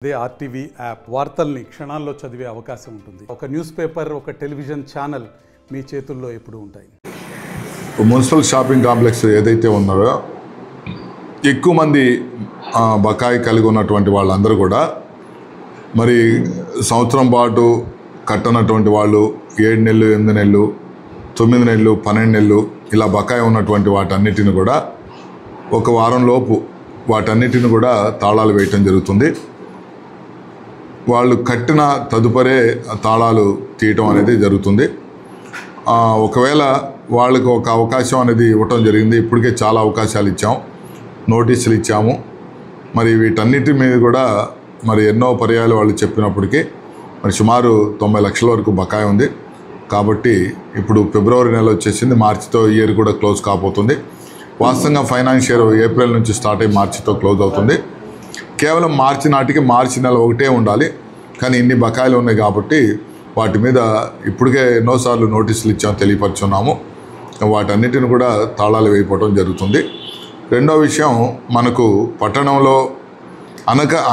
అదే RTV app వార్తల్ని క్షణాల్లో చదివే అవకాశం ఉంటుంది. ఒక న్యూస్ పేపర్, ఒక టెలివిజన్ ఛానల్ మీ చేతుల్లో ఎప్పుడూ ఉంటాయి. మున్సిపల్ షాపింగ్ కాంప్లెక్స్ ఏదైతే ఉన్నారో ఎక్కువ మంది బకాయి కలిగి ఉన్నటువంటి వాళ్ళందరూ కూడా మరి సంవత్సరం పాటు కట్టనటువంటి వాళ్ళు 7 నెలలు, 8 నెలలు, 9 నెలలు, 12 నెలలు ఇలా బకాయి ఉన్నటువంటి వాటన్నిటిని కూడా ఒక వారం లోపు వాటన్నిటిని కూడా తాళాలు వేయటం జరుగుతుంది. వాళ్ళు కట్టిన తదుపరే తాళాలు తీయటం అనేది జరుగుతుంది. ఒకవేళ వాళ్ళకు ఒక అవకాశం అనేది ఇవ్వటం జరిగింది. ఇప్పటికే చాలా అవకాశాలు ఇచ్చాం, నోటీసులు ఇచ్చాము. మరి వీటన్నిటి మీద కూడా మరి ఎన్నో పర్యాలు వాళ్ళు చెప్పినప్పటికీ మరి సుమారు 90 లక్షల వరకు బకాయి ఉంది. కాబట్టి ఇప్పుడు ఫిబ్రవరి నెల వచ్చేసింది, మార్చితో ఇయర్ కూడా క్లోజ్ కాబోతుంది. వాస్తవంగా ఫైనాన్షియల్ ఏప్రిల్ నుంచి స్టార్ట్ అయ్యి మార్చితో క్లోజ్ అవుతుంది. కేవలం మార్చి నాటికి మార్చి నెల ఒకటే ఉండాలి, కానీ ఇన్ని బకాయిలు ఉన్నాయి కాబట్టి వాటి మీద ఇప్పటికే ఎన్నోసార్లు నోటీసులు ఇచ్చాము, తెలియపరుచున్నాము. వాటన్నిటిని కూడా తాళాలు వేయిపోవడం జరుగుతుంది. రెండో విషయం, మనకు పట్టణంలో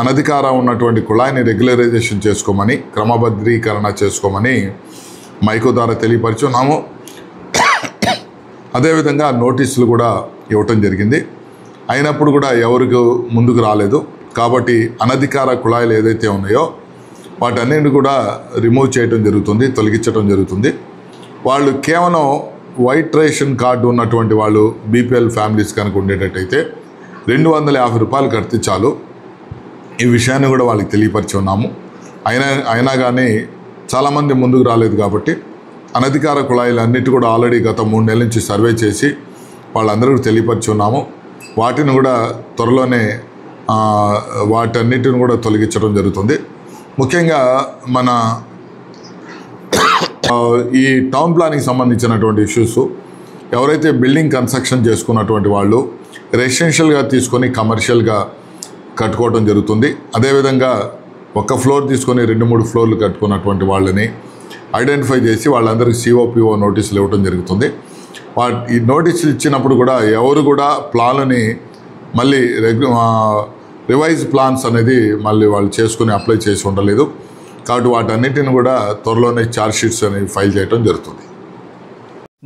అనధికారం ఉన్నటువంటి కుళాయిని రెగ్యులరైజేషన్ చేసుకోమని, క్రమబద్ధీకరణ చేసుకోమని మైకు ద్వారా తెలియపరుచున్నాము. అదేవిధంగా నోటీసులు కూడా ఇవ్వటం జరిగింది. అయినప్పుడు కూడా ఎవరికి ముందుకు రాలేదు. కాబట్టి అనధికార కుళాయిలు ఏదైతే ఉన్నాయో వాటన్నిటిని కూడా రిమూవ్ చేయడం జరుగుతుంది, తొలగించడం జరుగుతుంది. వాళ్ళు కేవలం వైట్ రేషన్ కార్డు ఉన్నటువంటి వాళ్ళు, బీపీఎల్ ఫ్యామిలీస్ కనుక ఉండేటట్టయితే 250 రూపాయలు కడితే చాలు. ఈ విషయాన్ని కూడా వాళ్ళకి తెలియపరిచి ఉన్నాము. అయినా కానీ చాలామంది ముందుకు రాలేదు. కాబట్టి అనధికార కుళాయిలు అన్నిటి కూడా ఆల్రెడీ గత 3 నెలల నుంచి సర్వే చేసి వాళ్ళందరికీ తెలియపరిచి ఉన్నాము. వాటిని కూడా త్వరలోనే వాటన్నిటిని కూడా తొలగించడం జరుగుతుంది. ముఖ్యంగా మన ఈ టౌన్ ప్లానింగ్ సంబంధించినటువంటి ఇష్యూస్, ఎవరైతే బిల్డింగ్ కన్స్ట్రక్షన్ చేసుకున్నటువంటి వాళ్ళు రెసిడెన్షియల్గా తీసుకొని కమర్షియల్గా కట్టుకోవడం జరుగుతుంది. అదేవిధంగా ఒక ఫ్లోర్ తీసుకొని 2-3 ఫ్లోర్లు కట్టుకున్నటువంటి వాళ్ళని ఐడెంటిఫై చేసి వాళ్ళందరికీ COPO నోటీసులు ఇవ్వడం జరుగుతుంది. ఈ నోటీసులు ఇచ్చినప్పుడు కూడా ఎవరు కూడా ప్లాన్ని మళ్ళీ రివైజ్ ప్లాన్స్ అనేది మళ్ళీ వాళ్ళు చేసుకుని అప్లై చేసి ఉండలేదు. కాబట్టి వాటన్నిటిని కూడా త్వరలోనే ఛార్జ్ షీట్స్ అనేవి ఫైల్ చేయడం జరుగుతుంది.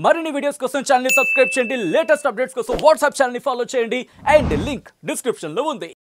మరిన్ని వీడియోస్ కోసం ఛానల్ ని సబ్స్క్రైబ్ చేయండి. లేటెస్ట్ అప్డేట్స్ కోసం వాట్సాప్ ఛానల్ ని ఫాలో చేయండి. అండ్ లింక్ డిస్క్రిప్షన్ లో ఉంది.